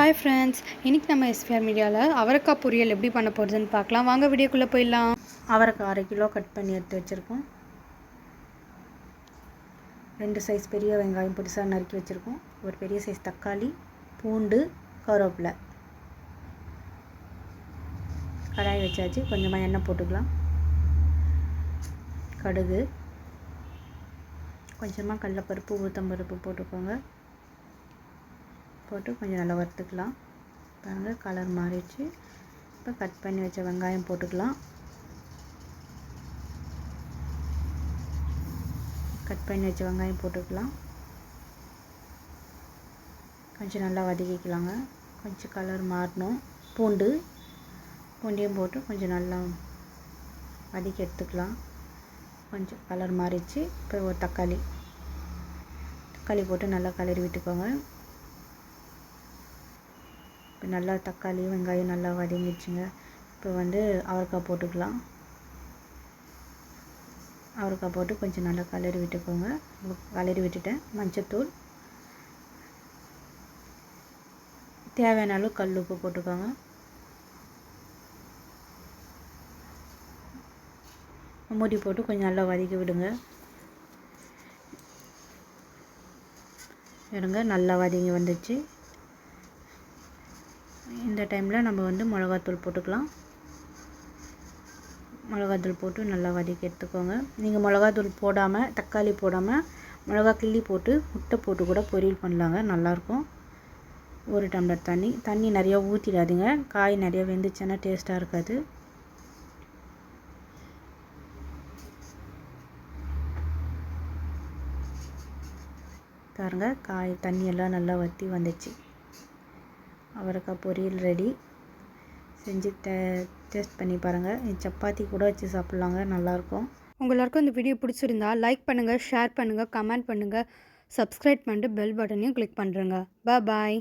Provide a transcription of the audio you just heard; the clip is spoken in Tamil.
ஹாய் ஃப்ரெண்ட்ஸ், இன்றைக்கி நம்ம எஸ்பிஆர் மீடியாவில் அவரக்காய் பொரியல் எப்படி பண்ண போகிறதுன்னு பார்க்கலாம். வாங்க வீடியோக்குள்ளே போயிடலாம். அவரைக்காய் 1/2 கிலோ கட் பண்ணி எடுத்து வச்சுருக்கோம். 2 சைஸ் பெரிய வெங்காயம் புதுசாக நறுக்கி வச்சுருக்கோம். ஒரு பெரிய சைஸ் தக்காளி, பூண்டு, கருவேப்பிலை. கடாய் வச்சாச்சு. கொஞ்சமாக எண்ணெய் போட்டுக்கலாம். கடுகு, கொஞ்சமாக கடலைப்பருப்பு, உளுத்தம்பருப்பு போட்டுக்கோங்க. போட்டு கொஞ்சம் நல்லா வறுத்துக்கலாம். பாருங்கள், கலர் மாறிடுச்சு. இப்போ கட் பண்ணி வச்ச வெங்காயம் போட்டுக்கலாம். கொஞ்சம் நல்லா வதக்கிக்கலாங்க. கொஞ்சம் கலர் மாறணும். பூண்டையும் போட்டு கொஞ்சம் நல்லா வதக்கி எடுத்துக்கலாம். கொஞ்சம் கலர் மாறிடுச்சு. இப்போ ஒரு தக்காளி போட்டு நல்லா கலரி விட்டுக்கோங்க. இப்போ நல்லா தக்காளி வெங்காயம் நல்லா வதங்கிடுச்சுங்க. இப்போ அவரைக்காய் போட்டுக்கலாம். அவரைக்காய் போட்டு கொஞ்சம் நல்லா கலரி விட்டுக்கோங்க. கலரி விட்டுட்டேன். மஞ்சத்தூள், தேவையான அளவு கல் உப்பு போட்டுக்கோங்க. மூடி போட்டு கொஞ்சம் நல்லா வதக்கி விடுங்க. நல்லா வதங்கி வந்துச்சு. இந்த டைமில் நம்ம மிளகாத்தூள் போட்டுக்கலாம். மிளகாத்தூள் போட்டு நல்லா வதக்கி எடுத்துக்கோங்க. நீங்கள் மிளகாத்தூள் போடாமல், தக்காளி போடாமல், மிளகா கிள்ளி போட்டு முட்டை போட்டு கூட பொரியல் பண்ணலாங்க, நல்லாயிருக்கும். 1 டம்ளர் தண்ணி நிறையா ஊற்றிடாதீங்க. காய் நிறையா வெந்துச்சுன்னா டேஸ்ட்டாக இருக்காது. பாருங்கள், தண்ணியெல்லாம் நல்லா வற்றி வந்துச்சு. அவரைக்காய் பொரியல் ரெடி. செஞ்சு டேஸ்ட் பண்ணி பாருங்கள். சப்பாத்தி கூட வச்சு சாப்பிட்லாங்க, நல்லாயிருக்கும். உங்களுக்கும் இந்த வீடியோ பிடிச்சிருந்தா லைக் பண்ணுங்கள், ஷேர் பண்ணுங்கள், கமெண்ட் பண்ணுங்கள், சப்ஸ்கிரைப் பண்ணிட்டு பெல் பட்டனையும் கிளிக் பண்ணுறேங்க. பாய்.